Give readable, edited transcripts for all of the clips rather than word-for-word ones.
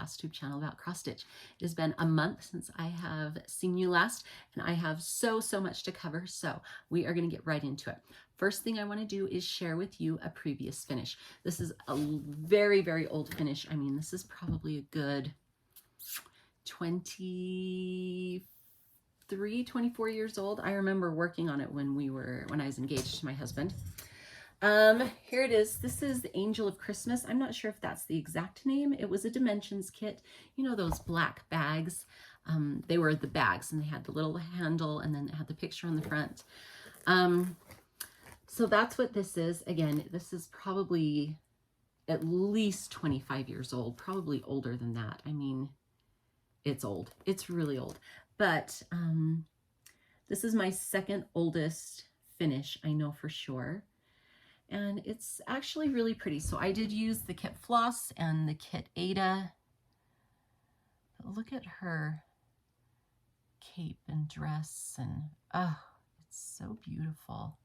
Flosstube channel about cross stitch. It has been a month since I have seen you last, and I have so much to cover, so we are going to get right into it. First thing I want to do is share with you a previous finish. This is a very old finish. I mean, this is probably a good 24 years old. I remember working on it when I was engaged to my husband. Here it is. This is the Angel of Christmas. I'm not sure if that's the exact name. It was a dimensions kit. You know those black bags? They were the bags, and they had the little handle, and then it had the picture on the front. So that's what this is. Again, this is probably at least 25 years old, probably older than that. I mean, it's old. It's really old. But this is my second oldest finish, I know for sure. And it's actually really pretty. So I did use the kit Floss and the kit Ada. But look at her cape and dress, and oh, it's so beautiful.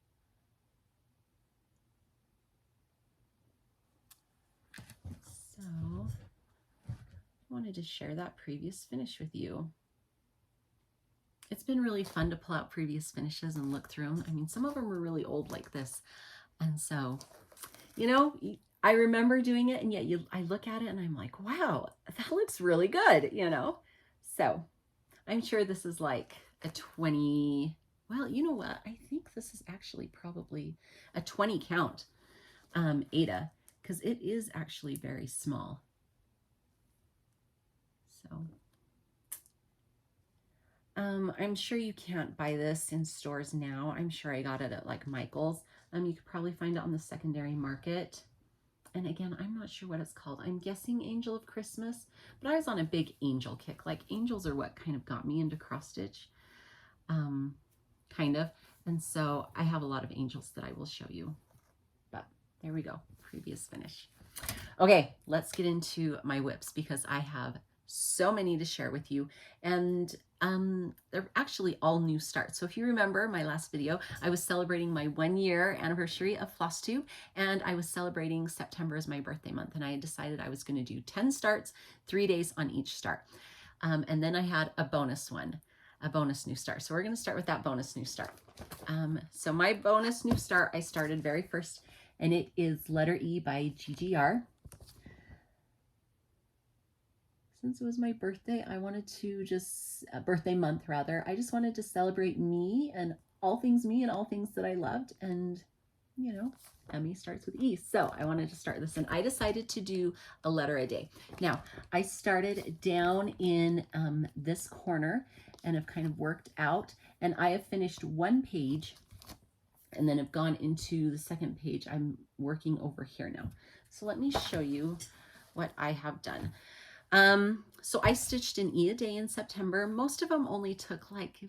So I wanted to share that previous finish with you. It's been really fun to pull out previous finishes and look through them. I mean, some of them are really old like this. And so, you know, I remember doing it, and yet I look at it and I'm like, wow, that looks really good, you know? So I'm sure this is like a 20, well, you know what? I think this is actually probably a 20 count Ada, because it is actually very small. So I'm sure you can't buy this in stores now. I'm sure I got it at like Michael's. You could probably find it on the secondary market. And again, I'm not sure what it's called. I'm guessing Angel of Christmas, but I was on a big angel kick. Like, angels are what kind of got me into cross stitch, kind of. And so I have a lot of angels that I will show you. But there we go, previous finish. Okay, let's get into my whips, because I have so many to share with you, and they're actually all new starts. So if you remember my last video, I was celebrating my 1-year anniversary of Flosstube, and I was celebrating September as my birthday month, and I had decided I was going to do 10 starts, 3 days on each start. And then I had a bonus one, a bonus new start. So we're going to start with that bonus new start. So my bonus new start, I started very first, and it is Letter E by Gigi R. Since it was my birthday, I wanted to just, birthday month rather, I just wanted to celebrate me and all things that I loved. And, you know, Emmy starts with E. So I wanted to start this, and I decided to do a letter a day. Now, I started down in this corner and have kind of worked out, and I have finished one page and then have gone into the second page. I'm working over here now. So let me show you what I have done. So I stitched an E a day in September. Most of them only took like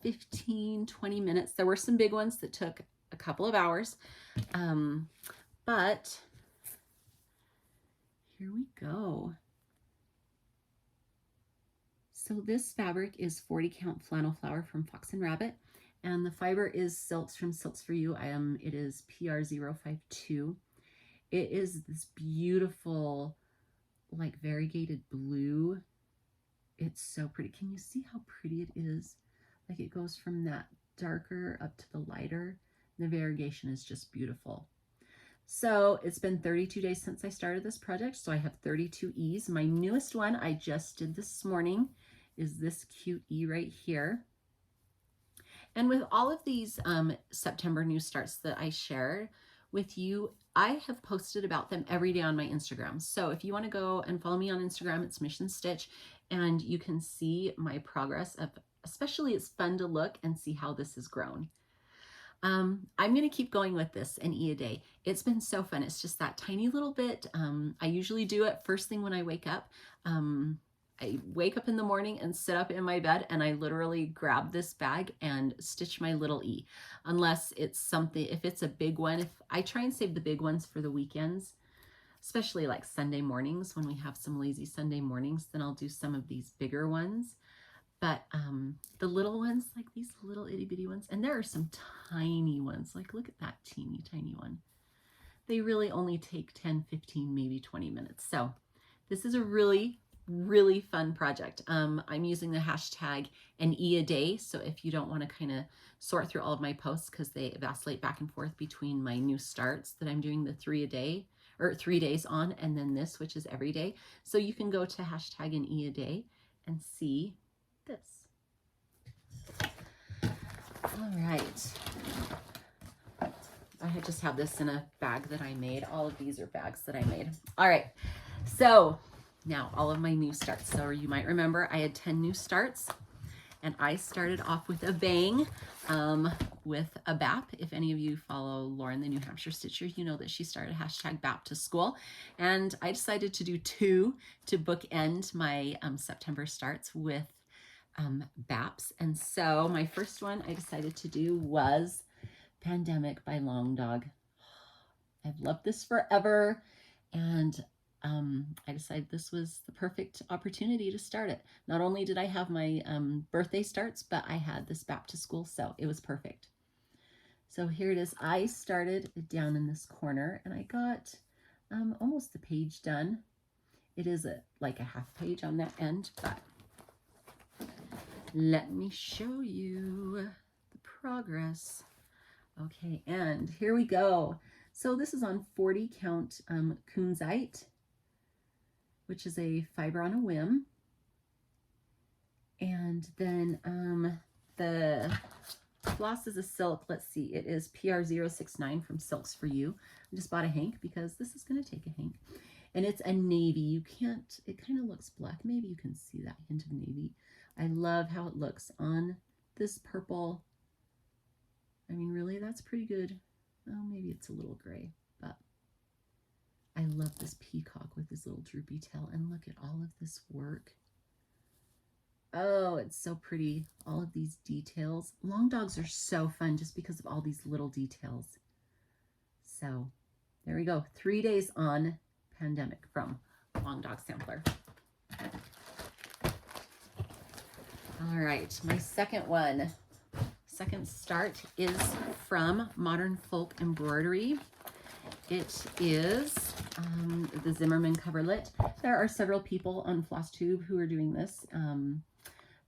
15, 20 minutes. There were some big ones that took a couple of hours. But here we go. So this fabric is 40 count flannel flower from Fox and Rabbit, and the fiber is Silks from Silks for You. It is PR052. It is this beautiful, like variegated blue. It's so pretty. Can you see how pretty it is? Like, it goes from that darker up to the lighter. The variegation is just beautiful. So it's been 32 days since I started this project, so I have 32 E's. My newest one I just did this morning is this cute E right here. And with all of these September new starts that I share with you, I have posted about them every day on my Instagram. So if you want to go and follow me on Instagram, it's Mission Stitch, and you can see my progress of, especially it's fun to look and see how this has grown. I'm going to keep going with this, an E a day. It's been so fun. It's just that tiny little bit. I usually do it first thing when I wake up. I wake up in the morning and sit up in my bed, and I literally grab this bag and stitch my little E. Unless it's something, if it's a big one, if I try and save the big ones for the weekends, especially like Sunday mornings when we have some lazy Sunday mornings, then I'll do some of these bigger ones. But the little ones, like these little itty bitty ones, and there are some tiny ones, like look at that teeny tiny one. They really only take 10, 15, maybe 20 minutes. So this is a really really fun project. I'm using the hashtag an E a day. So if you don't want to kind of sort through all of my posts, because they vacillate back and forth between my new starts that I'm doing the 3 a day or 3 days on, and then this, which is every day. So you can go to hashtag an E a day and see this. All right. I just have this in a bag that I made. All of these are bags that I made. All right. So now all of my new starts. So you might remember I had 10 new starts, and I started off with a bang with a BAP. If any of you follow Lauren, the New Hampshire Stitcher, you know that she started hashtag BAP to school. And I decided to do 2 to bookend my September starts with BAPs. And so my first one I decided to do was Pandemic by Long Dog. I've loved this forever, and I decided this was the perfect opportunity to start it. Not only did I have my birthday starts, but I had this back to school, so it was perfect. So here it is. I started down in this corner, and I got almost the page done. It is like a half page on that end, but let me show you the progress. Okay, and here we go. So this is on 40 count Kunzite, which is a fiber on a whim. And then the floss is a silk. Let's see, it is PR069 from Silks for You. I just bought a hank because this is going to take a hank. And it's a navy. You can't, it kind of looks black. Maybe you can see that hint of navy. I love how it looks on this purple. I mean, really, that's pretty good. Oh, maybe it's a little gray, but I love this peacock with his little droopy tail. And look at all of this work. Oh, it's so pretty. All of these details. Long dogs are so fun just because of all these little details. So there we go. 3 days on Pandemic from Long Dog Sampler. All right, my second start is from Modern Folk Embroidery. It is the Zimmerman Coverlet. There are several people on Flosstube who are doing this.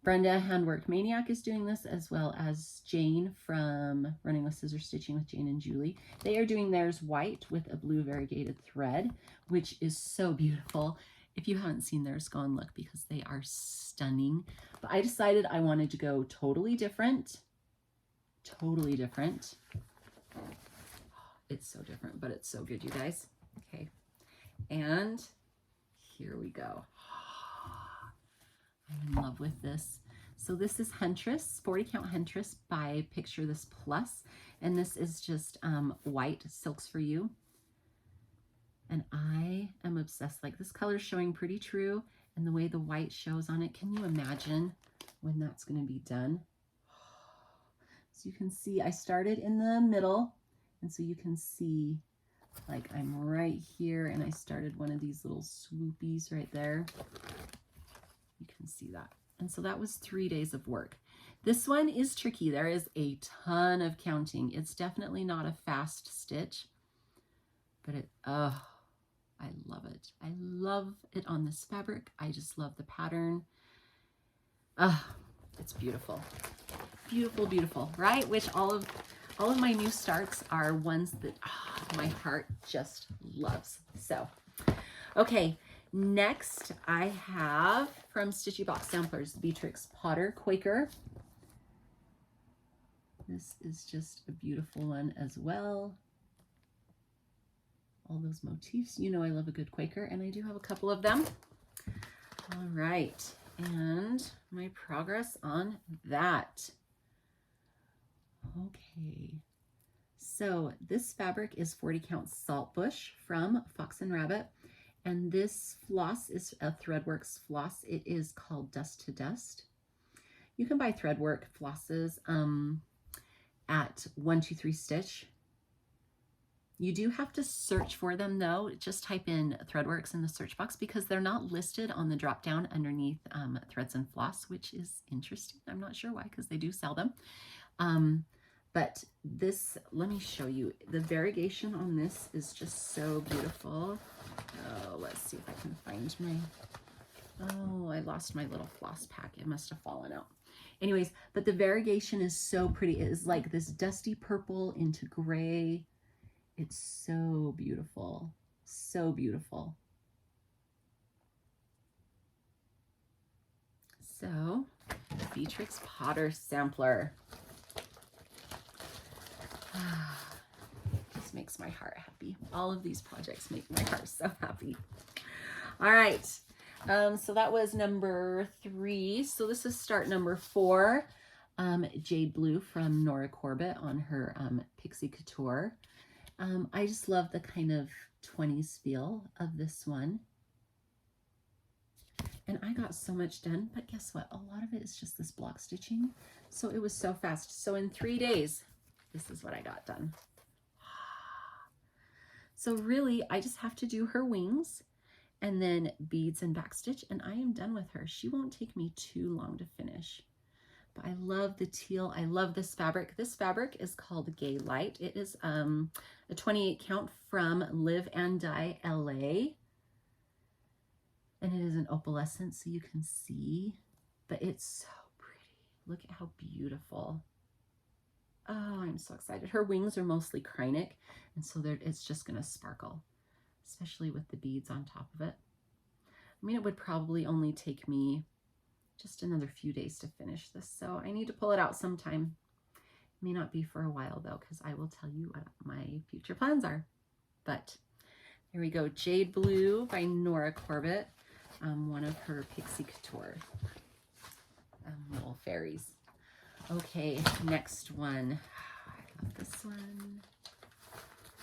Brenda Handwork Maniac is doing this, as well as Jane from Running with Scissors Stitching with Jane and Julie. They are doing theirs white with a blue variegated thread, which is so beautiful. If you haven't seen theirs, go and look because they are stunning. But I decided I wanted to go totally different. Totally different. It's so different, but it's so good, you guys. Okay. And here we go. I'm in love with this. So this is Huntress, 40 count Huntress by Picture This Plus. And this is just white Silks for You. And I am obsessed. Like, this color is showing pretty true. And the way the white shows on it, can you imagine when that's going to be done? So you can see I started in the middle. And so you can see, like, I'm right here. And I started one of these little swoopies right there. You can see that. And so that was 3 days of work. This one is tricky. There is a ton of counting. It's definitely not a fast stitch, but I love it. I love it on this fabric. I just love the pattern. It's beautiful. Beautiful, beautiful, right? Which all of my new starts are ones that my heart just loves. So, okay. Next, I have from Stitchy Box Samplers, Beatrix Potter Quaker. This is just a beautiful one as well. All those motifs. You know I love a good Quaker, and I do have a couple of them. All right, and my progress on that. Okay, so this fabric is 40 count Saltbush from Fox and Rabbit. And this floss is a Threadworx floss. It is called Dust to Dust. You can buy Threadworx flosses at 123 Stitch. You do have to search for them though. Just type in Threadworx in the search box because they're not listed on the drop down underneath Threads and Floss, which is interesting. I'm not sure why, because they do sell them. But this, let me show you. The variegation on this is just so beautiful. Oh, let's see if I can find Oh, I lost my little floss pack. It must have fallen out. Anyways, but the variegation is so pretty. It is like this dusty purple into gray. It's so beautiful. So beautiful. So, Beatrix Potter Sampler. This makes my heart happy. All of these projects make my heart so happy. All right. So that was number 3. So this is start number 4. Jade Blue from Nora Corbett on her Pixie Couture. I just love the kind of 20s feel of this one. And I got so much done, but guess what? A lot of it is just this block stitching. So it was so fast. So in 3 days, this is what I got done. So really, I just have to do her wings and then beads and backstitch, and I am done with her. She won't take me too long to finish. But I love the teal. I love this fabric. This fabric is called Gay Light. It is a 28 count from Live and Die LA. And it is an opalescent, so you can see, but it's so pretty. Look at how beautiful. Oh, I'm so excited. Her wings are mostly Quaint, and so it's just gonna sparkle, especially with the beads on top of it. I mean, it would probably only take me just another few days to finish this, so I need to pull it out sometime. It may not be for a while though, because I will tell you what my future plans are. But here we go, Jade Blue by Nora Corbett. One of her Pixie Couture little fairies. Okay, next one. I love this one.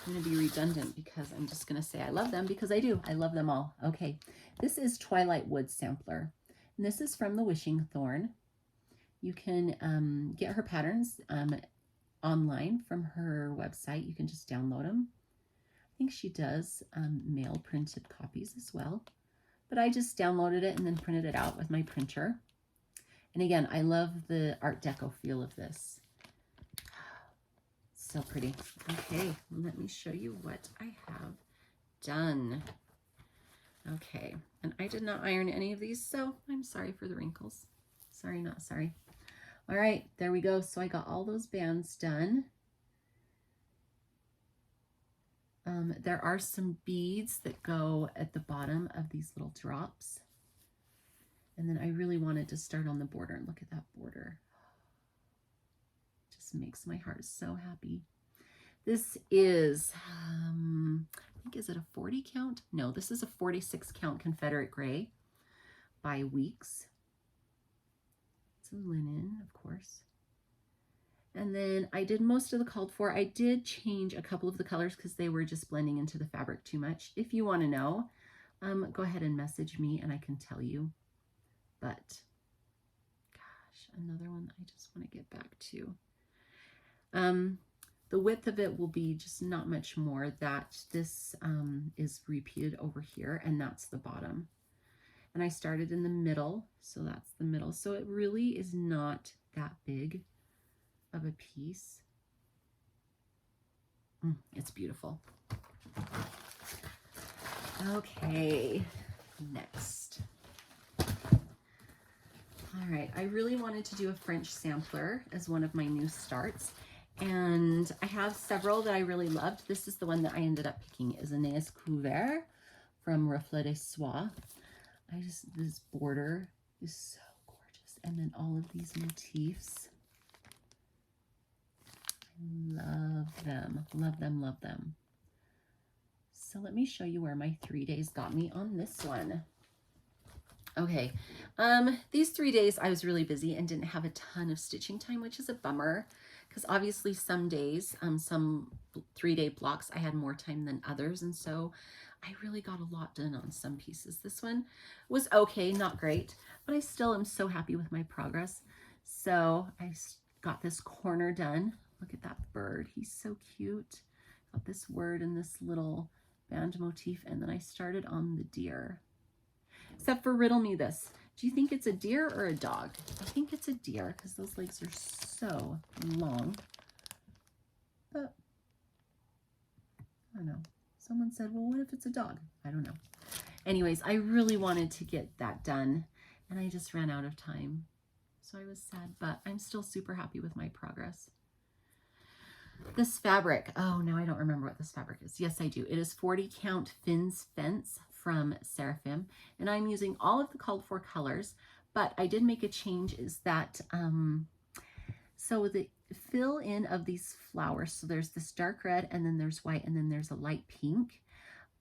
I'm going to be redundant because I'm just going to say I love them because I do. I love them all. Okay, this is Twilight Wood Sampler. And this is from the Wishing Thorn. You can get her patterns online from her website. You can just download them. I think she does mail printed copies as well. But I just downloaded it and then printed it out with my printer. And again, I love the Art Deco feel of this. So pretty. Okay, let me show you what I have done. Okay, and I did not iron any of these, so I'm sorry for the wrinkles. Sorry, not sorry. All right, there we go. So I got all those bands done. There are some beads that go at the bottom of these little drops. And then I really wanted to start on the border. And look at that border. Just makes my heart so happy. This is, I think, is it a 40 count? No, this is a 46 count Confederate gray by Weeks. It's a linen, of course. And then I did most of the called for. I did change a couple of the colors because they were just blending into the fabric too much. If you want to know, go ahead and message me and I can tell you. But gosh, another one that I just want to get back to. The width of it will be just not much more. That this is repeated over here, and that's the bottom. And I started in the middle, so that's the middle. So it really is not that big of a piece. It's beautiful. Okay, next. All right, I really wanted to do a French sampler as one of my new starts, and I have several that I really loved. This is the one that I ended up picking, is Anais Cueveur from Reflets Soie. This border is so gorgeous, and then all of these motifs. Love them, love them, love them. So let me show you where my 3 days got me on this one. Okay, these 3 days I was really busy and didn't have a ton of stitching time, which is a bummer because obviously some days, some 3-day blocks, I had more time than others. And so I really got a lot done on some pieces. This one was okay, not great, but I still am so happy with my progress. So I got this corner done. Look at that bird. He's so cute. Got this word and this little band motif. And then I started on the deer. Except for riddle me this. Do you think it's a deer or a dog? I think it's a deer because those legs are so long. But I don't know. Someone said, well, what if it's a dog? I don't know. Anyways, I really wanted to get that done and I just ran out of time. So I was sad, but I'm still super happy with my progress. This fabric, oh, now I don't remember what this fabric is. Yes, I do. It is 40 count Finn's Fence from Seraphim, and I'm using all of the called for colors, but I did make a change is that, so the fill in of these flowers, so there's this dark red and then there's white and then there's a light pink.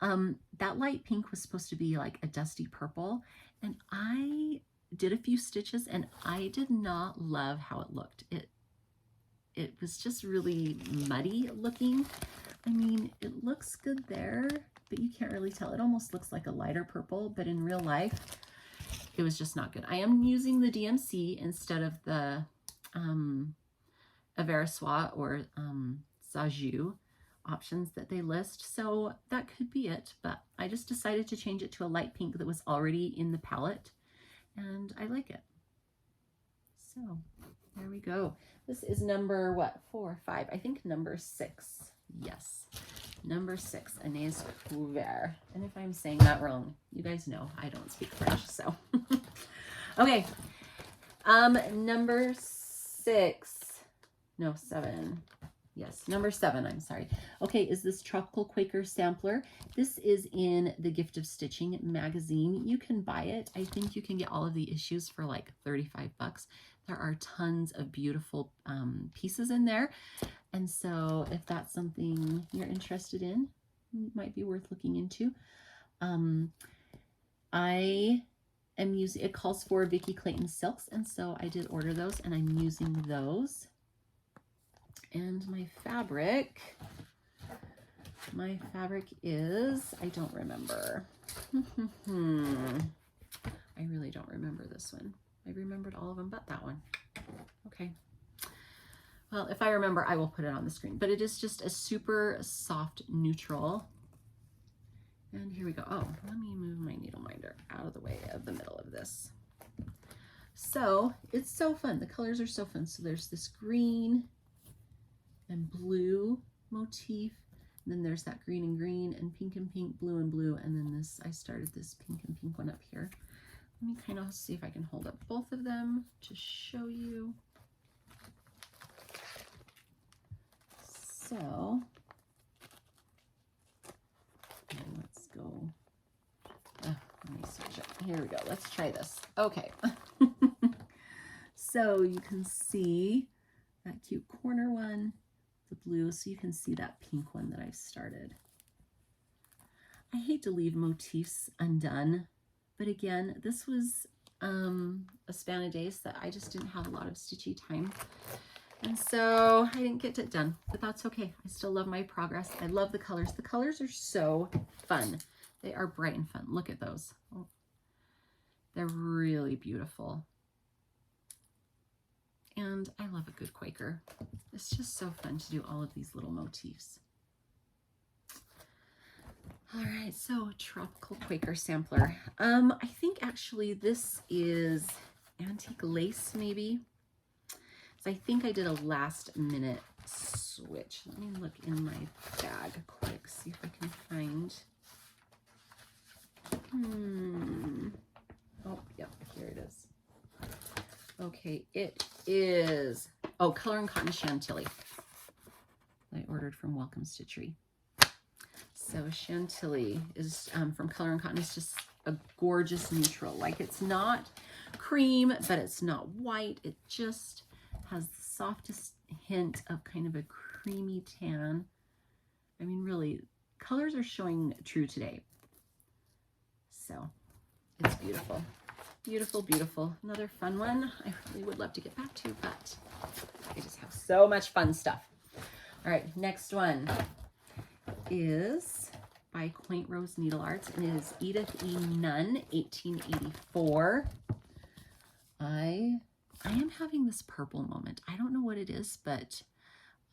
That light pink was supposed to be like a dusty purple, and I did a few stitches and I did not love how it looked. It was just really muddy looking. I mean, it looks good there, but you can't really tell. It almost looks like a lighter purple, but in real life, it was just not good. I am using the DMC instead of the Soie or Sajou options that they list. So that could be it, but I just decided to change it to a light pink that was already in the palette, and I like it. So there we go. This is number, what, 4, 5? I think number 6. Yes, number 6, Anais Cueveur. And if I'm saying that wrong, you guys know I don't speak French, so. Okay, number 6, no, 7. Yes, number 7, I'm sorry. Okay, is this Tropical Quaker Sampler. This is in the Gift of Stitching magazine. You can buy it. I think you can get all of the issues for like 35 bucks. There are tons of beautiful pieces in there. And so if that's something you're interested in, it might be worth looking into. I am using, it calls for Vicky Clayton silks, and so I did order those and I'm using those. And my fabric is, I don't remember. I really don't remember this one. I remembered all of them but that one. Okay. Well, if I remember, I will put it on the screen. But it is just a super soft neutral. And here we go. Oh, let me move my needle minder out of the way of the middle of this. So it's so fun. The colors are so fun. So there's this green and blue motif. And then there's that green and green and pink, blue and blue. And then this, I started this pink and pink one up here. Let me kind of see if I can hold up both of them to show you. So, let's go. Let me switch it. Here we go. Let's try this. Okay. So you can see that cute corner one, the blue, so you can see that pink one that I've started. I hate to leave motifs undone. But again, this was a span of days that I just didn't have a lot of stitchy time. And so I didn't get it done, but that's okay. I still love my progress. I love the colors. The colors are so fun. They are bright and fun. Look at those. Oh, they're really beautiful. And I love a good Quaker. It's just so fun to do all of these little motifs. All right, so Tropical Quaker Sampler. I think actually this is Antique Lace, maybe. So I think I did a last minute switch. Let me look in my bag quick, see if I can find. Oh, yep, here it is. Okay, it is, oh, Color and Cotton Chantilly. I ordered from Welcome Stitchery. So Chantilly is from Color and Cotton. It's just a gorgeous neutral. Like, it's not cream, but it's not white. It just has the softest hint of kind of a creamy tan. I mean, really, colors are showing true today. So it's beautiful. Beautiful, beautiful. Another fun one I really would love to get back to, but I just have so much fun stuff. All right, next one is by Quaint Rose Needle Arts, and it is Edith E. Nunn, 1884. I am having this purple moment. I don't know what it is, but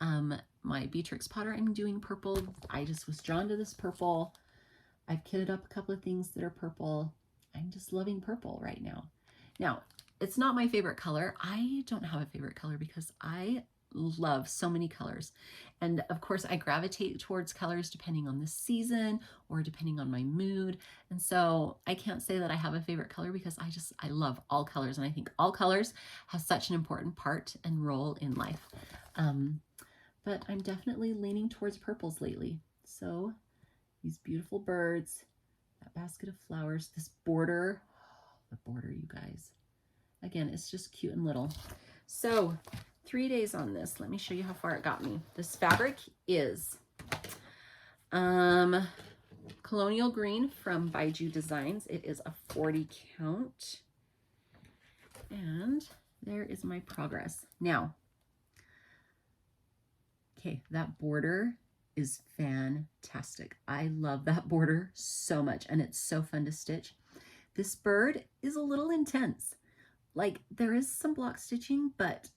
my Beatrix Potter, I'm doing purple. I just was drawn to this purple. I've kitted up a couple of things that are purple. I'm just loving purple right now. Now, it's not my favorite color. I don't have a favorite color because I love so many colors. And of course I gravitate towards colors depending on the season or depending on my mood. And so I can't say that I have a favorite color because I love all colors. And I think all colors have such an important part and role in life. But I'm definitely leaning towards purples lately. So these beautiful birds, that basket of flowers, this border, the border, you guys. Again, it's just cute and little. So 3 days on this. Let me show you how far it got me. This fabric is Colonial Green from Baiju Designs. It is a 40 count. And there is my progress. Now, okay, that border is fantastic. I love that border so much, and it's so fun to stitch. This bird is a little intense. Like, there is some block stitching, but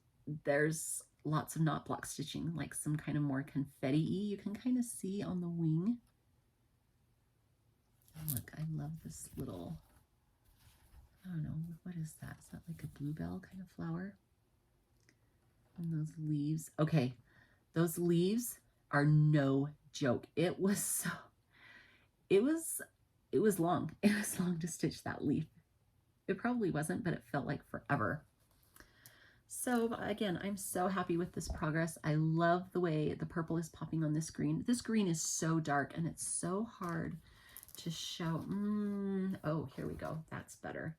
there's lots of not block stitching, like some kind of more confetti-y you can kind of see on the wing. Oh, look, I love this little, I don't know, what is that? Is that like a bluebell kind of flower? And those leaves. Okay, those leaves are no joke. It was long. It was long to stitch that leaf. It probably wasn't, but it felt like forever. So again, I'm so happy with this progress. I love the way the purple is popping on this green. This green is so dark and it's so hard to show. Oh, here we go. That's better.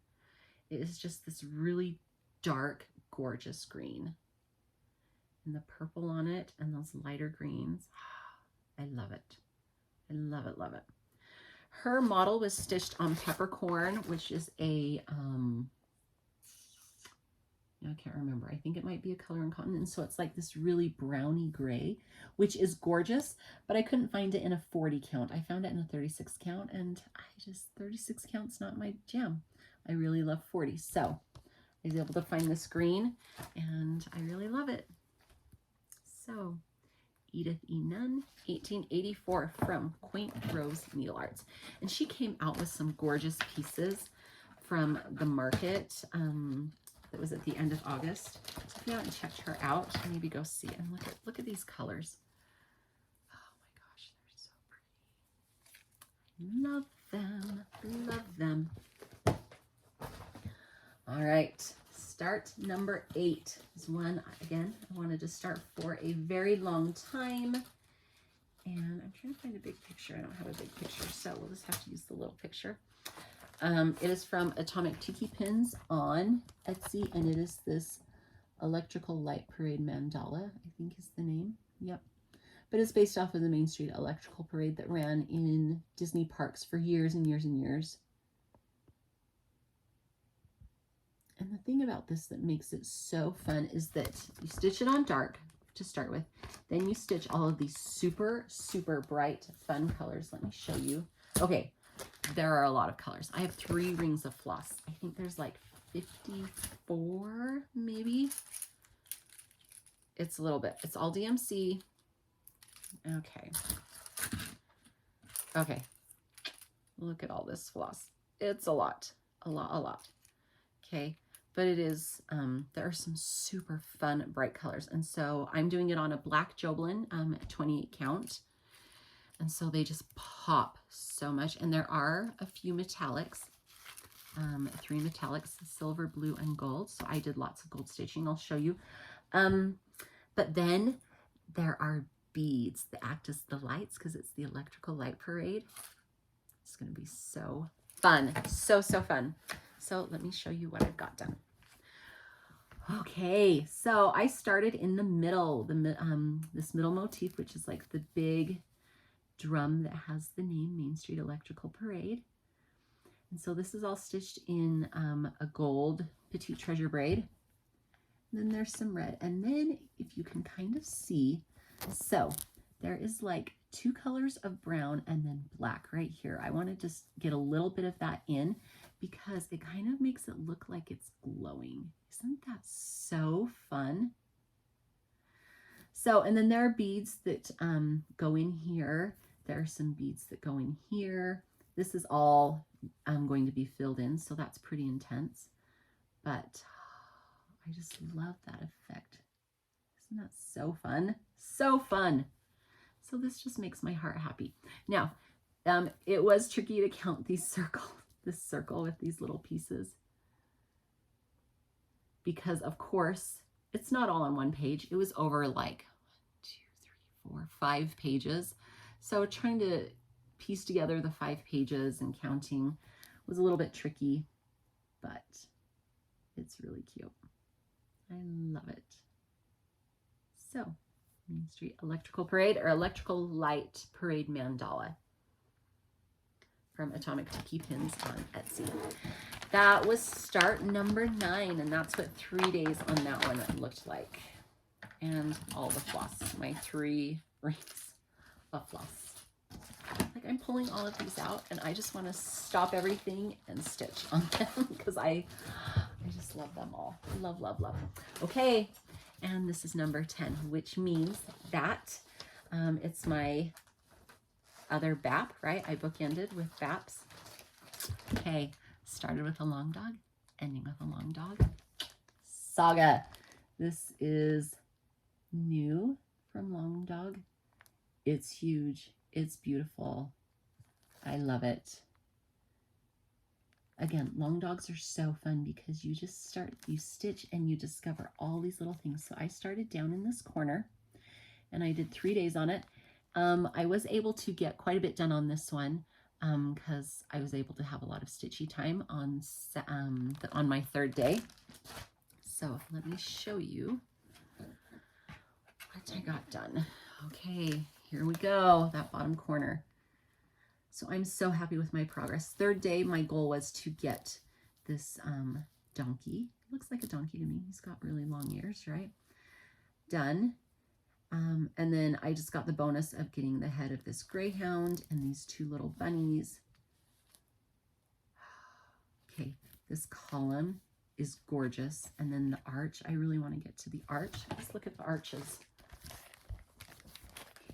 It is just this really dark, gorgeous green. And the purple on it and those lighter greens. I love it. I love it, love it. Her model was stitched on peppercorn, which is a, I can't remember. I think it might be a color and cotton. And so it's like this really browny gray, which is gorgeous, but I couldn't find it in a 40 count. I found it in a 36 count, and 36 count's not my jam. I really love 40. So I was able to find this green and I really love it. So Edith E. Nunn, 1884, from Quaint Rose Needle Arts. And she came out with some gorgeous pieces from the market that was at the end of August. So if you haven't checked her out, maybe go see and look at these colors. Oh my gosh, they're so pretty. Love them, love them. All right. Start number 8 is one, again, I wanted to start for a very long time. And I'm trying to find a big picture. I don't have a big picture, so we'll just have to use the little picture. It is from Atomic Tiki Pins on Etsy, and it is this Electrical Light Parade Mandala, I think is the name. Yep. But it's based off of the Main Street Electrical Parade that ran in Disney parks for years and years and years. And the thing about this that makes it so fun is that you stitch it on dark to start with. Then you stitch all of these super, super bright, fun colors. Let me show you. Okay, there are a lot of colors. I have 3 rings of floss. I think there's like 54, maybe. It's a little bit. It's all DMC. Okay. Okay. Look at all this floss. It's a lot. A lot, a lot. Okay. But it is, there are some super fun, bright colors. And so I'm doing it on a black Joblin, 28 count. And so they just pop so much. And there are a few metallics, 3 metallics, silver, blue, and gold. So I did lots of gold stitching. I'll show you. But then there are beads that act as the lights because it's the Electrical Light Parade. It's going to be so fun. So, so fun. So let me show you what I've got done. Okay, so I started in the middle, this middle motif, which is like the big drum that has the name Main Street Electrical Parade. And so this is all stitched in a gold Petite Treasure braid. And then there's some red. And then if you can kind of see, so there is like 2 colors of brown and then black right here. I want to just get a little bit of that in because it kind of makes it look like it's glowing. Isn't that so fun? So, and then there are beads that go in here. There are some beads that go in here. This is all going to be filled in, so that's pretty intense. But I just love that effect. Isn't that so fun? So fun. So this just makes my heart happy. Now, it was tricky to count these this circle with these little pieces, because of course it's not all on one page. It was over like 1, 2, 3, 4, 5 pages. So trying to piece together the 5 pages and counting was a little bit tricky, but it's really cute. I love it. So, Main Street Electrical Parade, or Electrical Light Parade Mandala from Atomic Cookie Pins on Etsy. That was start number 9, and that's what 3 days on that one looked like. And all the floss, my 3 rings of floss. Like, I'm pulling all of these out, and I just want to stop everything and stitch on them because I just love them all. Love, love, love. Okay, and this is number 10, which means that it's my other BAP, right? I bookended with BAPs. Okay, started with a long dog, ending with a long dog. Saga. This is new from Long Dog. It's huge. It's beautiful. I love it. Again, long dogs are so fun because you just you stitch and you discover all these little things. So I started down in this corner and I did 3 days on it. I was able to get quite a bit done on this one because I was able to have a lot of stitchy time on my 3rd day. So let me show you what I got done. Okay, here we go, that bottom corner. So I'm so happy with my progress. 3rd day, my goal was to get this donkey. Looks like a donkey to me. He's got really long ears, right? Done. And then I just got the bonus of getting the head of this greyhound and these 2 little bunnies. Okay, this column is gorgeous. And then the arch, I really want to get to the arch. Let's look at the arches.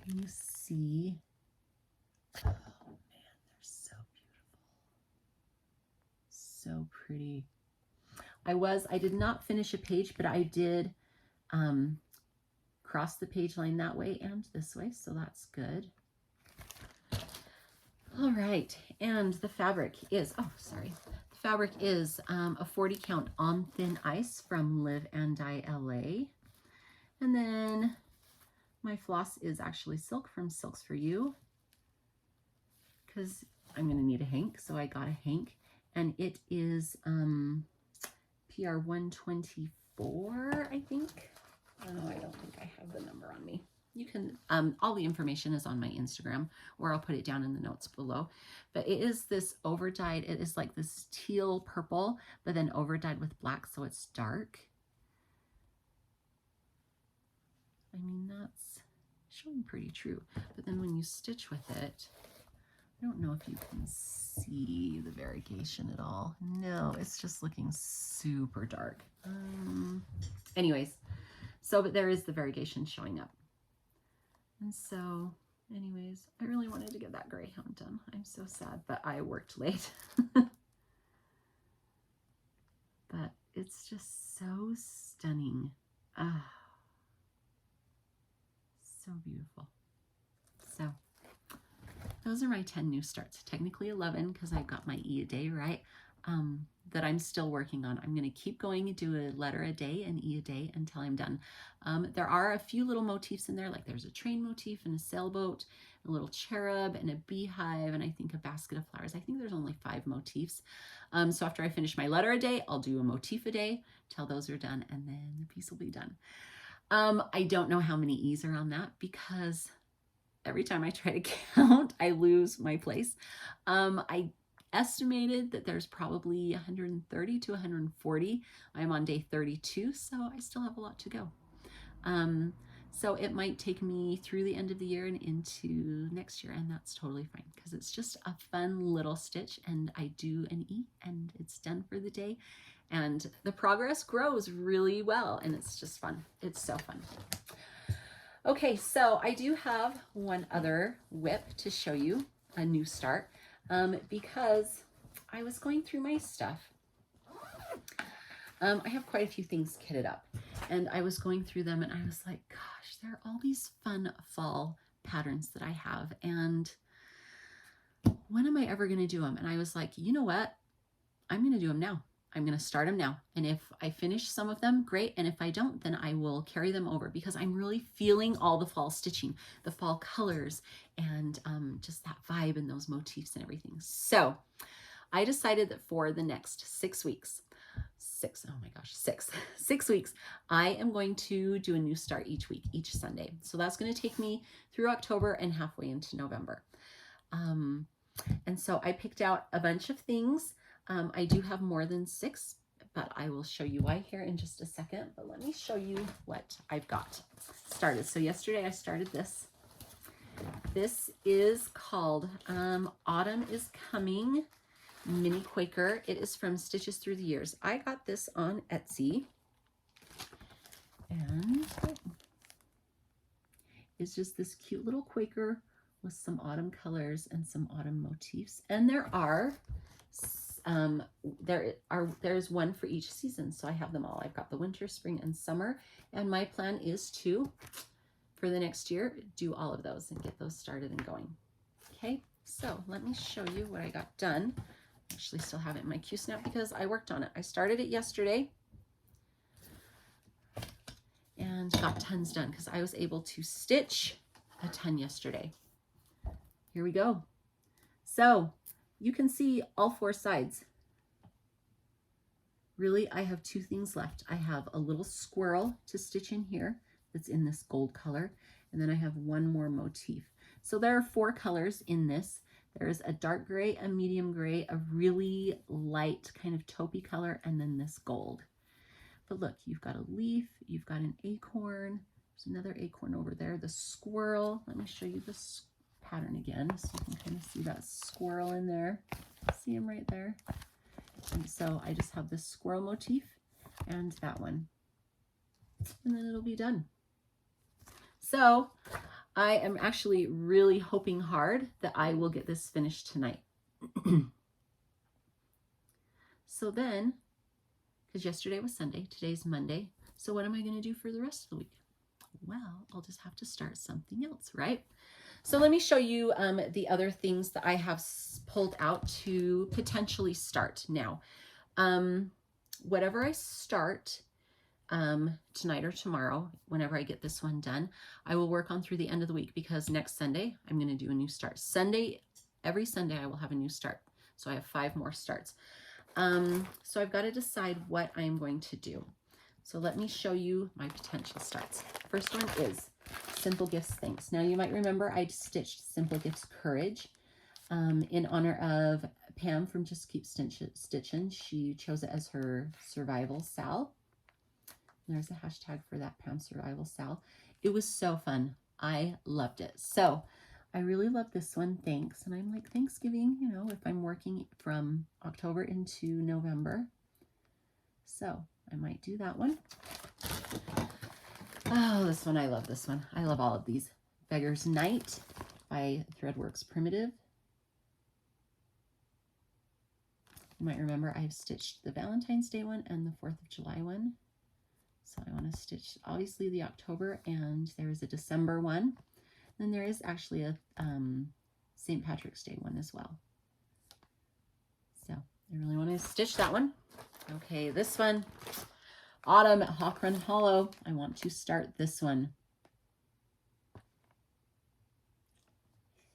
Can you see? Oh man, they're so beautiful. So pretty. I did not finish a page, but I did cross the page line that way and this way, so that's good. All right, and the fabric is, oh, sorry. The fabric is a 40 count on thin ice from Live and Dye LA. And then my floss is actually silk from Silks for You, because I'm going to need a hank, so I got a hank, and it is PR 124, I think. Oh, I don't think I have the number on me. You can, all the information is on my Instagram, or I'll put it down in the notes below. But it is this over-dyed, it is like this teal purple, but then over-dyed with black, so it's dark. I mean, that's showing pretty true. But then when you stitch with it, I don't know if you can see the variegation at all. No, it's just looking super dark. Anyways, so, but there is the variegation showing up. And so, anyways, I really wanted to get that greyhound done. I'm so sad, but I worked late. But it's just so stunning. Ah, so beautiful. So, those are my 10 new starts. Technically 11 because I've got my E a day, right? That I'm still working on. I'm going to keep going and do a letter a day and E a day until I'm done. There are a few little motifs in there, like there's a train motif and a sailboat, a little cherub and a beehive, and I think a basket of flowers. I think there's only 5 motifs. So after I finish my letter a day, I'll do a motif a day till those are done, and then the piece will be done. I don't know how many E's are on that because every time I try to count, I lose my place. I estimated that there's probably 130 to 140. I'm on day 32, so I still have a lot to go. So it might take me through the end of the year and into next year, and that's totally fine because it's just a fun little stitch, and I do an E and it's done for the day, and the progress grows really well, and it's just fun. It's so fun. Okay, so I do have one other whip to show you, a new start, because I was going through my stuff. I have quite a few things kitted up, and I was going through them and I was like, gosh, there are all these fun fall patterns that I have, and when am I ever going to do them? And I was like, you know what? I'm going to do them now. I'm going to start them now. And if I finish some of them, great. And if I don't, then I will carry them over, because I'm really feeling all the fall stitching, the fall colors, and just that vibe and those motifs and everything. So I decided that for the next 6 weeks, oh my gosh, 6 weeks, I am going to do a new start each week, each Sunday. So that's going to take me through October and halfway into November. And so I picked out a bunch of things. I do have more than 6, but I will show you why here in just a second. But let me show you what I've got started. So yesterday I started this. This is called Autumn is Coming Mini Quaker. It is from Stitches Through the Years. I got this on Etsy, and it's just this cute little Quaker with some autumn colors and some autumn motifs. And there's one for each season, so I have them all. I've got the winter, spring, and summer, and my plan is to, for the next year, do all of those and get those started and going. Okay, so let me show you what I got done. I actually still have it in my Q-snap because I worked on it. I started it yesterday and got tons done because I was able to stitch a ton yesterday. Here we go. So you can see all 4 sides. Really, I have 2 things left. I have a little squirrel to stitch in here that's in this gold color, and then I have 1 more motif. So there are 4 colors in this. There's a dark gray, a medium gray, a really light kind of taupey color, and then this gold. But look, you've got a leaf, you've got an acorn, there's another acorn over there, the squirrel. Let me show you this pattern again so you can kind of see that squirrel in there. See him right there? And so I just have this squirrel motif and that one, and then it'll be done. So I am actually really hoping hard that I will get this finished tonight. So then, because yesterday was Sunday, today's Monday, so what am I going to do for the rest of the week? Well, I'll just have to start something else, right? So let me show you the other things that I have pulled out to potentially start now. Whatever I start tonight or tomorrow, whenever I get this one done, I will work on through the end of the week, because next Sunday I'm going to do a new start. Every Sunday I will have a new start. So I have 5 more starts. So I've got to decide what I'm going to do. So let me show you my potential starts. First one is Simple Gifts Thanks. Now you might remember I stitched Simple Gifts Courage in honor of Pam from Just Keep Stitching. She chose it as her survival sal. There's a hashtag for that, Pam Survival Sal. It was so fun. I loved it. So I really love this one, Thanks. And I'm like, Thanksgiving, you know, if I'm working from October into November. So I might do that one. Oh, this one, I love this one. I love all of these. Beggar's Night by Threadworx Primitive. You might remember I've stitched the Valentine's Day one and the 4th of July one. So I want to stitch obviously the October, and there is a December one. Then there is actually a St. Patrick's Day one as well. So I really want to stitch that one. Okay, this one, Autumn at Hawk Run Hollow. I want to start this one. I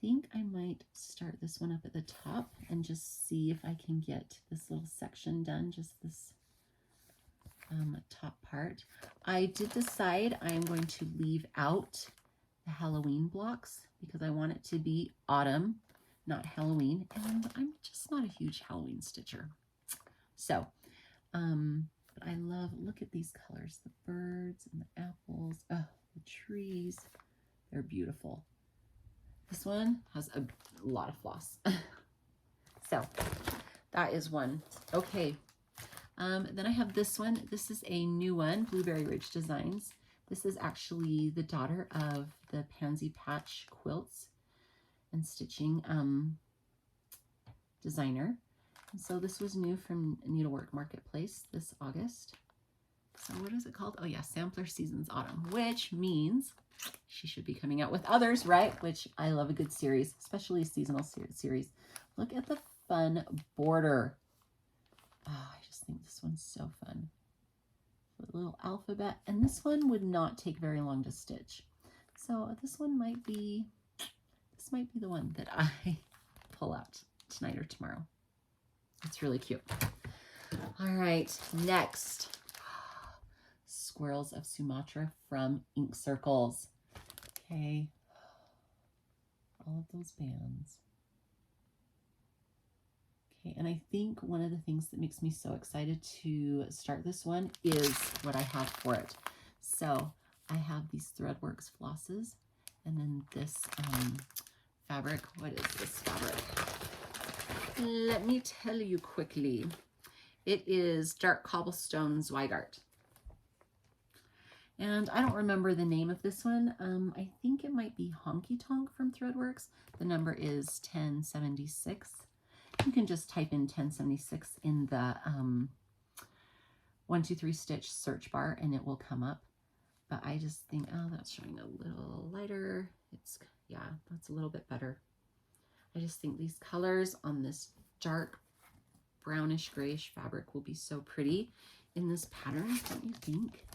think I might start this one up at the top and just see if I can get this little section done, just this top part. I did decide I am going to leave out the Halloween blocks because I want it to be autumn, not Halloween, and I'm just not a huge Halloween stitcher. So, but I love, look at these colors, the birds and the apples, oh, the trees, they're beautiful. This one has a lot of floss. So that is one. Okay. Then I have this one. This is a new one, Blueberry Ridge Designs. This is actually the daughter of the Pansy Patch Quilts and Stitching designer. So this was new from Needlework Marketplace this August. So what is it called? Oh yeah, Sampler Seasons Autumn, which means she should be coming out with others, right? Which I love a good series, especially a seasonal series. Look at the fun border. Oh, I just think this one's so fun. A little alphabet, and this one would not take very long to stitch. So this one might be, this might be the one that I pull out tonight or tomorrow. It's really cute. All right, next, Squirrels of Sumatra from Ink Circles. Okay, all of those bands. Okay, and I think one of the things that makes me so excited to start this one is what I have for it. So I have these Threadworx flosses, and then this fabric. What is this fabric? Let me tell you quickly. It is Dark Cobblestone Zweigart. And I don't remember the name of this one. I think it might be Honky Tonk from Threadworx. The number is 1076. You can just type in 1076 in the 123 stitch search bar and it will come up. But I just think, oh, that's showing a little lighter. It's, yeah, that's a little bit better. I just think these colors on this dark brownish grayish fabric will be so pretty in this pattern, don't you think?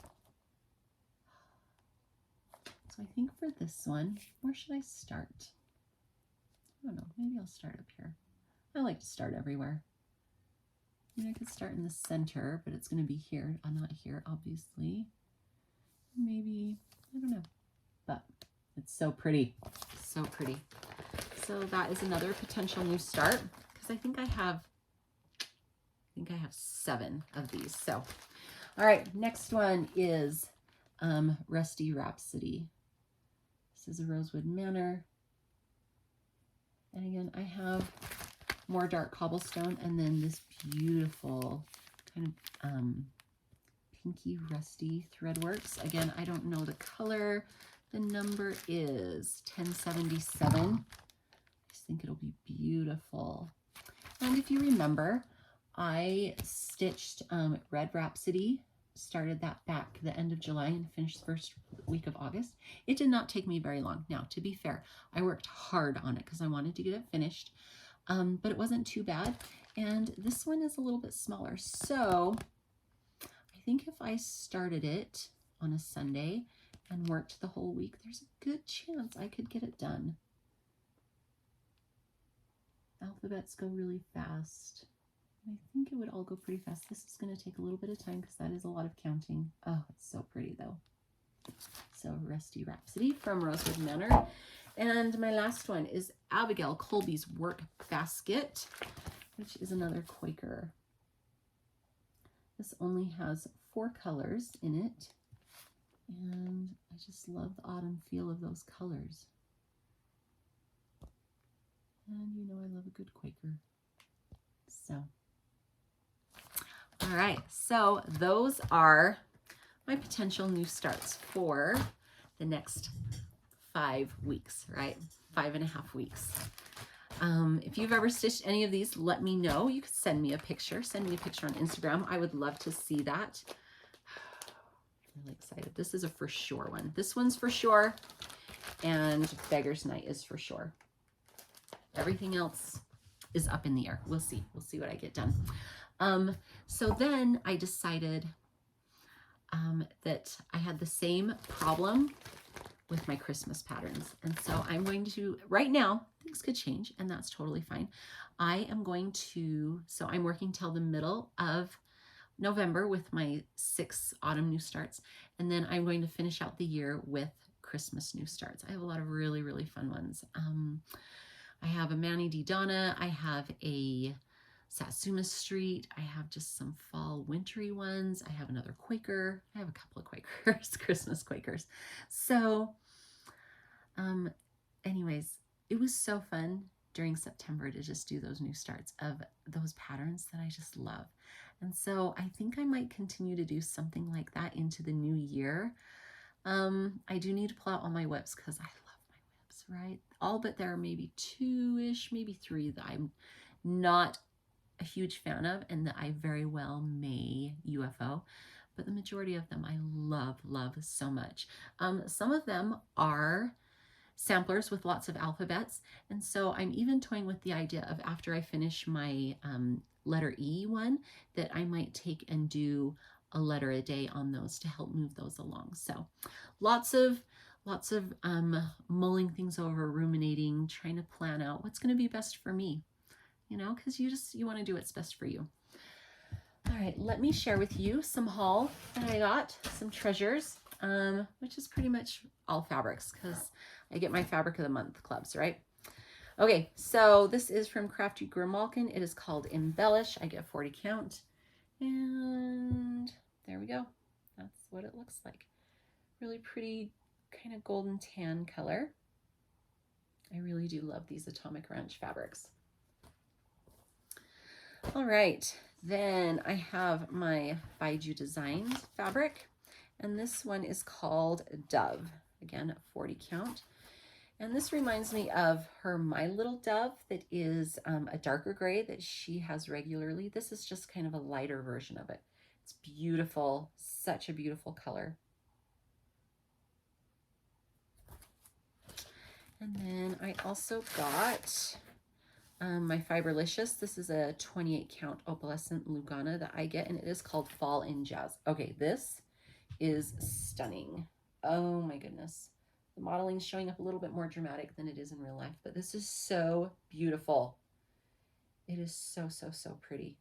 So I think for this one, where should I start? I don't know, maybe I'll start up here. I like to start everywhere. I mean, I could start in the center, but it's going to be here, not here, obviously. Maybe, I don't know, but it's so pretty, so pretty. So that is another potential new start, because I think I have 7 of these. So, all right, next one is Rusty Rhapsody. This is a Rosewood Manor. And again, I have more dark cobblestone, and then this beautiful kind of pinky rusty Threadworx. Again, I don't know the color. The number is 1077. I just think it'll be beautiful. And if you remember, I stitched Red Rhapsody, started that back the end of July and finished the first week of August. It did not take me very long. Now, to be fair, I worked hard on it because I wanted to get it finished. But it wasn't too bad. And this one is a little bit smaller. So I think if I started it on a Sunday and worked the whole week, there's a good chance I could get it done. Alphabets go really fast. I think it would all go pretty fast. This is going to take a little bit of time because that is a lot of counting. Oh, it's so pretty though. So Rusty Rhapsody from Rosewood Manor. And my last one is Abigail Colby's Work Basket, which is another Quaker. This only has 4 colors in it. And I just love the autumn feel of those colors. And you know I love a good Quaker. So, all right. So those are my potential new starts for the next 5 weeks, right? 5.5 weeks. If you've ever stitched any of these, let me know. You could send me a picture. Send me a picture on Instagram. I would love to see that. I'm really excited. This is a for sure one. This one's for sure. And Beggar's Night is for sure. Everything else is up in the air. We'll see. We'll see what I get done. So then I decided that I had the same problem with my Christmas patterns. And so I'm going to, right now, things could change and that's totally fine. I am going to, so I'm working till the middle of November with my 6 autumn new starts. And then I'm going to finish out the year with Christmas new starts. I have a lot of really, really fun ones. I have a Manny D. Donna. I have a Satsuma Street. I have just some fall wintry ones. I have another Quaker. I have a couple of Quakers, Christmas Quakers. So anyways, it was so fun during September to just do those new starts of those patterns that I just love. And so I think I might continue to do something like that into the new year. I do need to pull out all my whips because I love my whips, right? All but there are maybe 2-ish, maybe 3 that I'm not a huge fan of and that I very well may UFO, but the majority of them I love, love so much. Some of them are samplers with lots of alphabets, and so I'm even toying with the idea of after I finish my letter E one, that I might take and do a letter a day on those to help move those along. So lots of mulling things over, ruminating, trying to plan out what's going to be best for me, you know, because you want to do what's best for you. All right, let me share with you some haul that I got, some treasures, which is pretty much all fabrics because I get my fabric of the month clubs, right? Okay, so this is from Crafty Grimalkin. It is called Embellish. I get 40 count, and there we go. That's what it looks like. Really pretty kind of golden tan color. I really do love these Atomic Ranch fabrics. All right, then I have my Baiju Designs fabric, and this one is called Dove. Again, 40 count. And this reminds me of her My Little Dove that is a darker gray that she has regularly. This is just kind of a lighter version of it. It's beautiful, such a beautiful color. And then I also got my Fiberlicious. This is a 28 count opalescent lugana that I get, and it is called Fall in Jazz. Okay, this is stunning. Oh my goodness. The modeling's showing up a little bit more dramatic than it is in real life, but this is so beautiful. It is so, so, so pretty.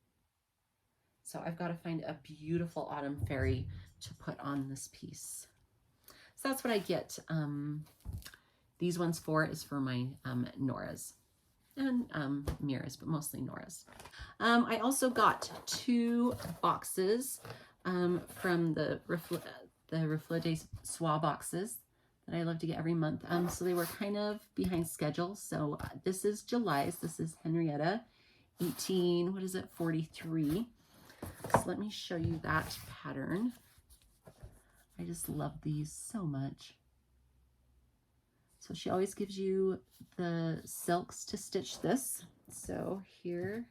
So I've got to find a beautiful autumn fairy to put on this piece. So that's what I get. These ones for is for my Noras and Mira's, but mostly Nora's. I also got 2 boxes from the Reflets Soie boxes that I love to get every month. So they were kind of behind schedule. So this is July's. This is Henrietta 18, what is it, 43. So let me show you that pattern. I just love these so much. So she always gives you the silks to stitch this. So here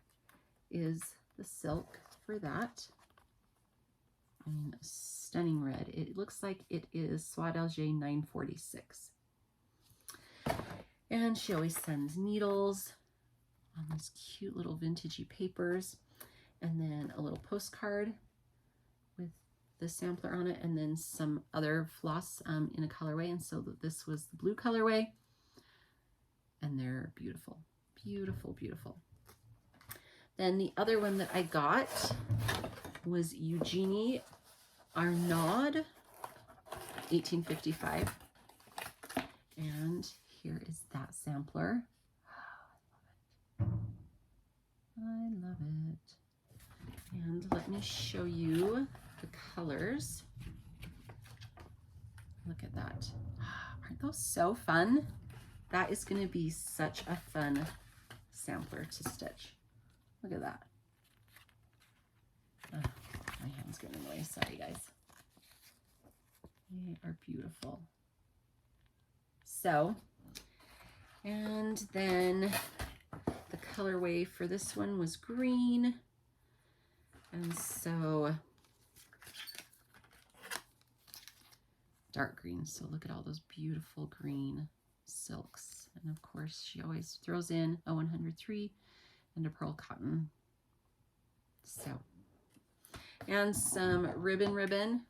is the silk for that. I mean, stunning red. It looks like it is Soie d'Alger 946. And she always sends needles on these cute little vintagey papers, and then a little postcard with the sampler on it, and then some other floss in a colorway. And so this was the blue colorway, and they're beautiful, beautiful, beautiful. Then the other one that I got was Eugenie Arnaud, 1855. And here is that sampler. I love it. And let me show you the colors. Look at that. Aren't those so fun? That is going to be such a fun sampler to stitch. Look at that. Oh, my hand's getting in the way. Sorry, guys. They are beautiful. So, and then the colorway for this one was green. And so dark green. So look at all those beautiful green silks. And of course, she always throws in a 103 and a pearl cotton. So, and some ribbon,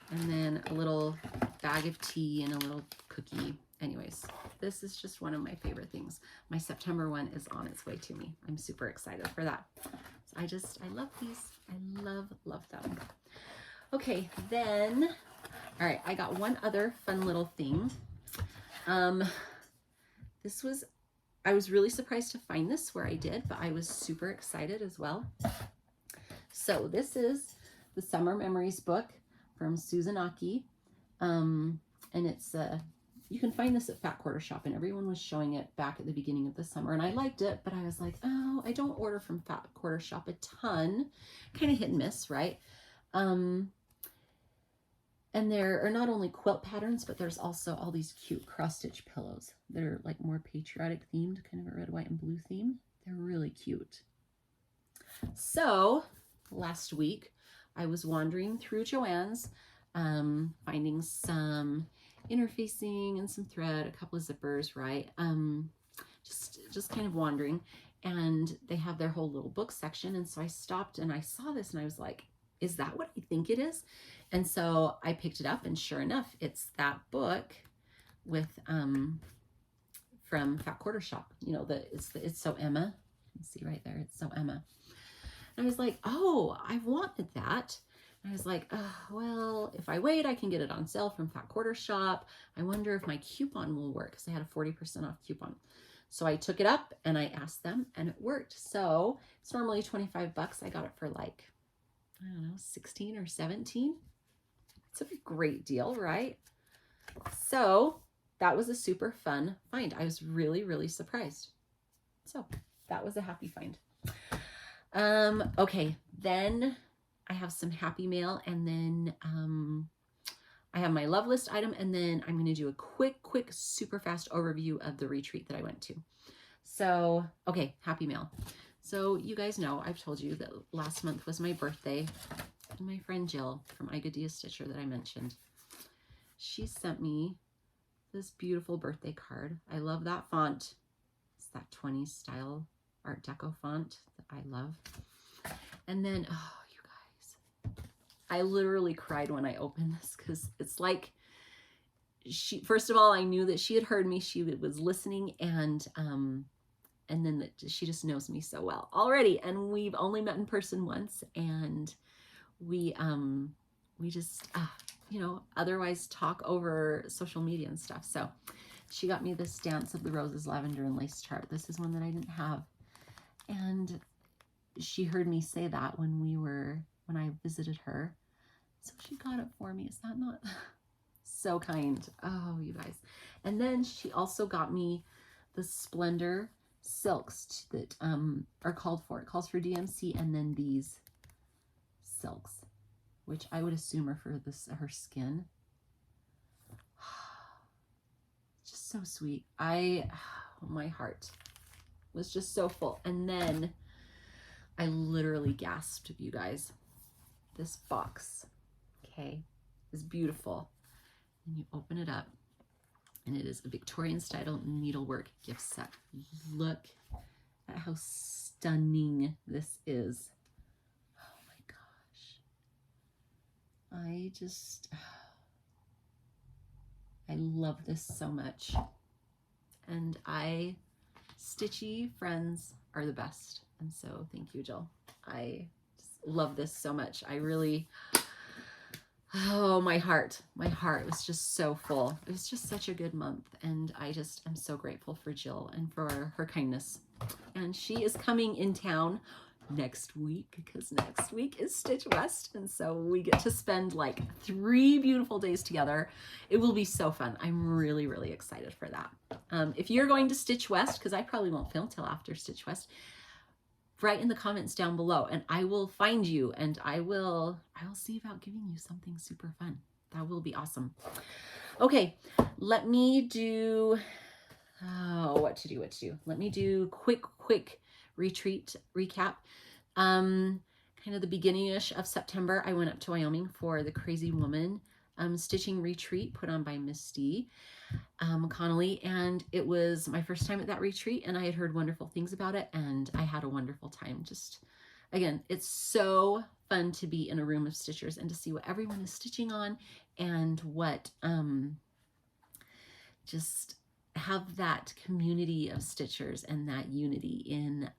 and then a little bag of tea and a little cookie. Anyways, this is just one of my favorite things. My September one is on its way to me. I'm super excited for that. So I love these. I love them. Okay, then, all right, I got one other fun little thing. I was really surprised to find this where I did, but I was super excited as well. So this is the Summer Memories book from Susan Aki. And it's, you can find this at Fat Quarter Shop, and everyone was showing it back at the beginning of the summer, and I liked it, but I was like, oh, I don't order from Fat Quarter Shop a ton, kind of hit and miss, right? And there are not only quilt patterns, but there's also all these cute cross-stitch pillows that are like more patriotic themed, kind of a red, white, and blue theme. They're really cute. So last week I was wandering through Joann's, finding some interfacing and some thread, a couple of zippers, right? Just kind of wandering, and they have their whole little book section. And so I stopped and I saw this and I was like, is that what I think it is? And so I picked it up, and sure enough, it's that book with from Fat Quarter Shop. You know, it's So Emma. You can see right there, it's So Emma. And I was like, oh, I wanted that. And I was like, oh, well, if I wait, I can get it on sale from Fat Quarter Shop. I wonder if my coupon will work, because I had a 40% off coupon. So I took it up and I asked them, and it worked. So it's normally 25 bucks. I got it for like, I don't know, 16 or 17. It's a great deal, right? So that was a super fun find. I was really, really surprised. So that was a happy find. Okay, then I have some happy mail, and then I have my love list item, and then I'm going to do a quick, super fast overview of the retreat that I went to. So, okay, happy mail. So you guys know, I've told you that last month was my birthday, and my friend Jill from I Good Dia Stitcher that I mentioned, she sent me this beautiful birthday card. I love that font. It's that 20s style Art Deco font that I love. And then, oh, you guys, I literally cried when I opened this, because it's like, first of all, I knew that she had heard me. She was listening, and then that she just knows me so well already. And we've only met in person once, and we just, you know, otherwise talk over social media and stuff. So she got me this Dance of the Roses Lavender and Lace chart. This is one that I didn't have. And she heard me say that when I visited her. So she got it for me. Is that not so kind? Oh, you guys. And then she also got me the Splendor silks that are called for. It calls for DMC, and then these silks, which I would assume are for her skin. Just so sweet. My heart was just so full. And then I literally gasped, you guys. This box, okay, is beautiful. And you open it up, and it is a Victorian style needlework gift set. Look at how stunning this is. Oh my gosh. I love this so much. And Stitchy friends are the best. And so thank you, Jill. I just love this so much. I really, oh, my heart was just so full. It was just such a good month. And I just am so grateful for Jill and for her kindness. And she is coming in town next week, because next week is Stitch West, and so we get to spend like 3 beautiful days together. It will be so fun. I'm really, really excited for that. If you're going to Stitch West, because I probably won't film till after Stitch West, write in the comments down below, and I will find you, and I will see about giving you something super fun. That will be awesome. Okay, let me do what to do. Let me do quick retreat recap. Kind of the beginning-ish of September, I went up to Wyoming for the Crazy Woman stitching retreat put on by Misty Connolly, and it was my first time at that retreat, and I had heard wonderful things about it, and I had a wonderful time. Just, again, it's so fun to be in a room of stitchers and to see what everyone is stitching on, and what just have that community of stitchers and that unity in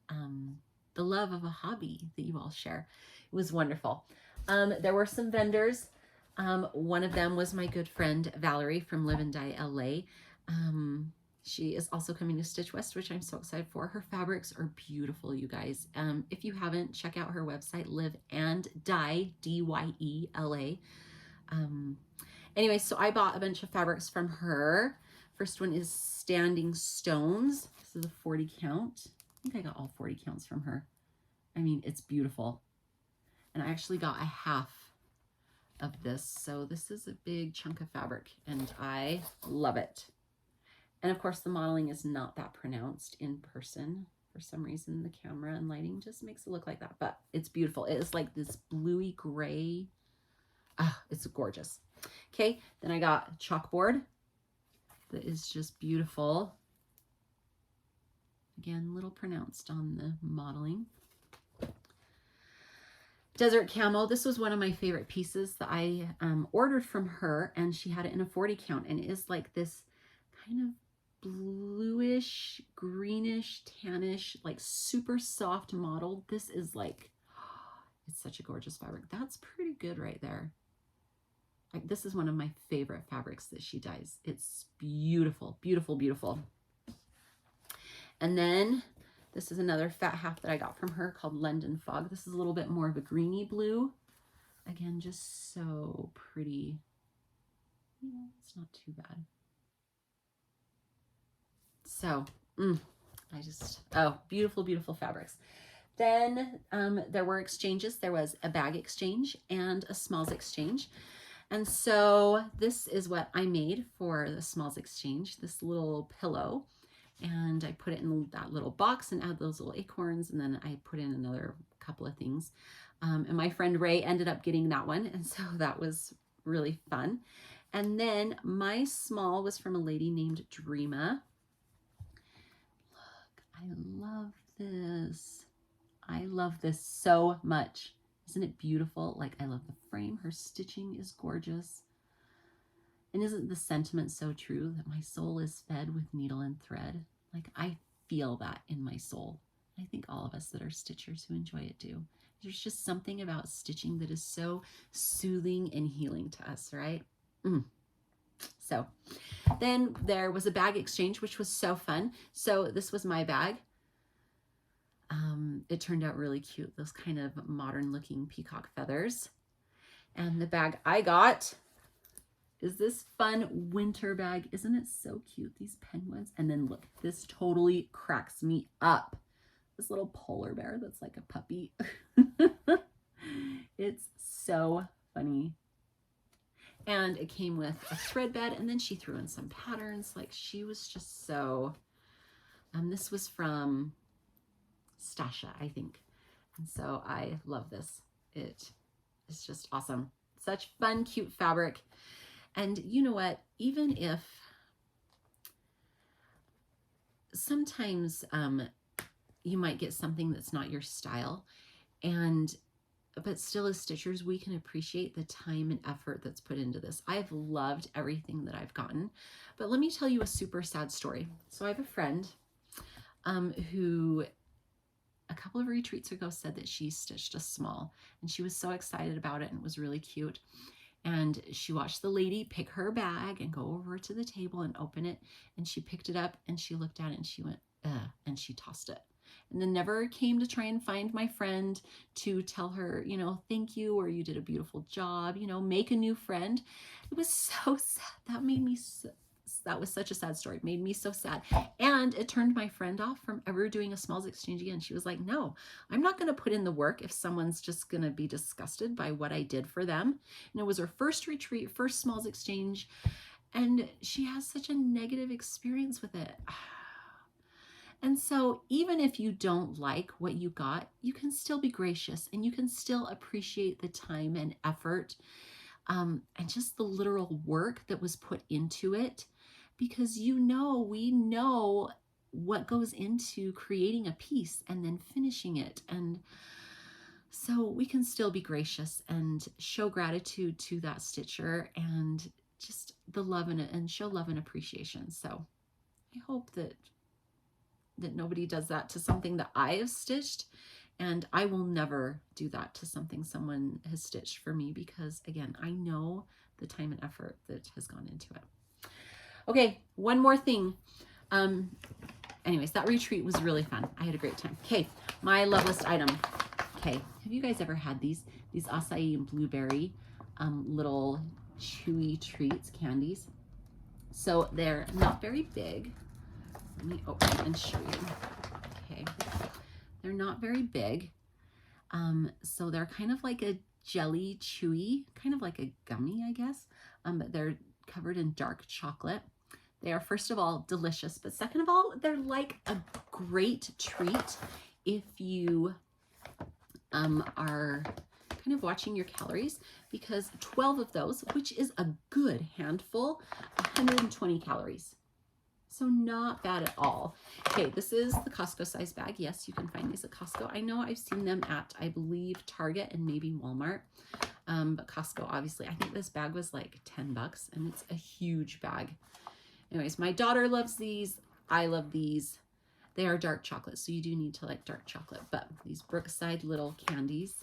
the love of a hobby that you all share. It was wonderful. There were some vendors. One of them was my good friend Valerie from Live and Die LA. She is also coming to Stitch West, which I'm so excited for. Her fabrics are beautiful, you guys. If you haven't, check out her website, Live and Die, D-Y-E-L-A. Anyway, so I bought a bunch of fabrics from her. First one is Standing Stones. This is a 40 count. I think I got all 40 counts from her. I mean, it's beautiful. And I actually got a half of this. So this is a big chunk of fabric, and I love it. And of course, the modeling is not that pronounced in person For some reason, the camera and lighting just makes it look like that, but it's beautiful. It is like this bluey gray. Ah, it's gorgeous. Okay, then I got chalkboard that is just beautiful. Again, a little pronounced on the modeling. Desert Camo. This was one of my favorite pieces that I ordered from her, and she had it in a 40 count, and it is like this kind of bluish, greenish, tannish, like super soft model. This is like, it's such a gorgeous fabric. That's pretty good right there. Like, this is one of my favorite fabrics that she dyes. It's beautiful, beautiful, beautiful. And then this is another fat half that I got from her called London Fog. This is a little bit more of a greeny blue. Again, just so pretty. Yeah, it's not too bad. So, oh, beautiful, beautiful fabrics. Then there were exchanges. There was a bag exchange and a smalls exchange. And so this is what I made for the smalls exchange, this little pillow. And I put it in that little box and add those little acorns, and then I put in another couple of things. And my friend Ray ended up getting that one, and so that was really fun. And then my small was from a lady named Dreama. Look, I love this. I love this so much. Isn't it beautiful? Like, I love the frame. Her stitching is gorgeous. And isn't the sentiment so true that my soul is fed with needle and thread? Like, I feel that in my soul. I think all of us that are stitchers who enjoy it do. There's just something about stitching that is so soothing and healing to us, right? So then there was a bag exchange, which was so fun. So this was my bag. It turned out really cute, those kind of modern looking peacock feathers. And the bag I got is this fun winter bag. Isn't it so cute, these penguins? And then look, this totally cracks me up. This little polar bear that's like a puppy. It's so funny. And it came with a thread bed, and then she threw in some patterns. Like, she was just so, this was from Stasha, I think. And so I love this. It is just awesome. Such fun, cute fabric. And you know what? Even if sometimes you might get something that's not your style, but still as stitchers, we can appreciate the time and effort that's put into this. I've loved everything that I've gotten, but let me tell you a super sad story. So I have a friend who a couple of retreats ago said that she stitched a small, and she was so excited about it, and it was really cute. And she watched the lady pick her bag and go over to the table and open it, and she picked it up and she looked at it and she went, ugh, and she tossed it. And then never came to try and find my friend to tell her, you know, thank you, or you did a beautiful job, you know, make a new friend. It was so sad. That made me so, that was such a sad story. It made me so sad. And it turned my friend off from ever doing a smalls exchange again. She was like, no, I'm not going to put in the work if someone's just going to be disgusted by what I did for them. And it was her first retreat, first smalls exchange. And she has such a negative experience with it. And so even if you don't like what you got, you can still be gracious, and you can still appreciate the time and effort and just the literal work that was put into it, because we know what goes into creating a piece and then finishing it. And so we can still be gracious and show gratitude to that stitcher, and just the love and show love and appreciation. So I hope that nobody does that to something that I have stitched, and I will never do that to something someone has stitched for me, because again, I know the time and effort that has gone into it. Okay, one more thing. Anyways, that retreat was really fun. I had a great time. Okay, my love list item. Okay, have you guys ever had these acai and blueberry little chewy treats, candies? So they're not very big. Let me open and show you. Okay, they're not very big. So they're kind of like a jelly chewy, kind of like a gummy, I guess. But they're covered in dark chocolate. They are, first of all, delicious, but second of all, they're like a great treat if you are kind of watching your calories, because 12 of those, which is a good handful, 120 calories. So not bad at all. Okay, this is the Costco size bag. Yes, you can find these at Costco. I know I've seen them at, I believe, Target and maybe Walmart. But Costco, obviously, I think this bag was like 10 bucks and it's a huge bag. Anyways, my daughter loves these. I love these. They are dark chocolate, so you do need to like dark chocolate. But these Brookside little candies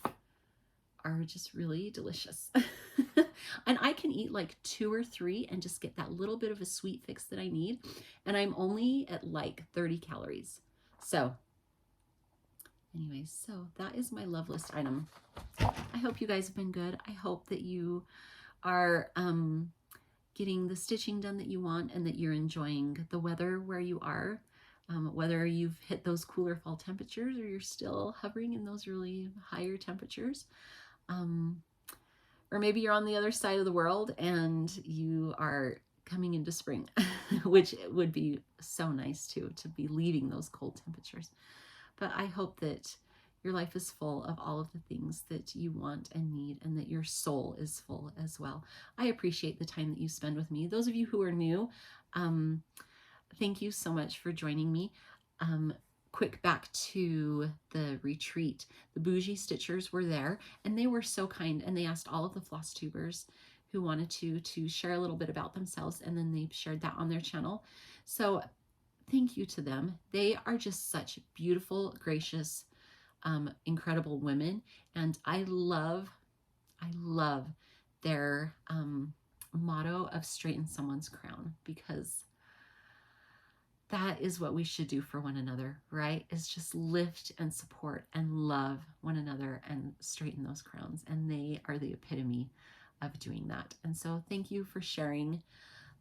are just really delicious. And I can eat like 2 or 3 and just get that little bit of a sweet fix that I need. And I'm only at like 30 calories. So anyways, so that is my love list item. I hope you guys have been good. I hope that you are getting the stitching done that you want and that you're enjoying the weather where you are. Whether you've hit those cooler fall temperatures or you're still hovering in those really higher temperatures. Or maybe you're on the other side of the world and you are coming into spring, which would be so nice too, to be leaving those cold temperatures. But I hope that your life is full of all of the things that you want and need, and that your soul is full as well. I appreciate the time that you spend with me. Those of you who are new, thank you so much for joining me. Quick back to the retreat. The Bougie Stitchers were there and they were so kind, and they asked all of the Flosstubers who wanted to share a little bit about themselves, and then they shared that on their channel. So thank you to them. They are just such beautiful, gracious, incredible women, and I love their motto of straighten someone's crown, because that is what we should do for one another, right? Is just lift and support and love one another and straighten those crowns. And they are the epitome of doing that. And so thank you for sharing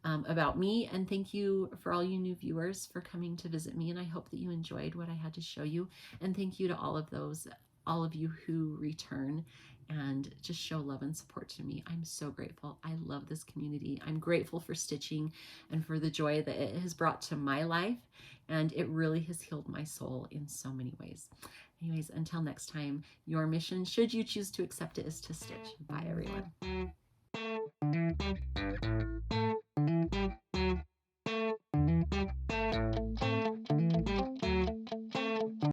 about me, and thank you for all you new viewers for coming to visit me. And I hope that you enjoyed what I had to show you. And thank you to all of you who return and just show love and support to me. I'm so grateful. I love this community. I'm grateful for stitching and for the joy that it has brought to my life, and it really has healed my soul in so many ways. Anyways, until next time, your mission, should you choose to accept it, is to stitch. Bye, everyone.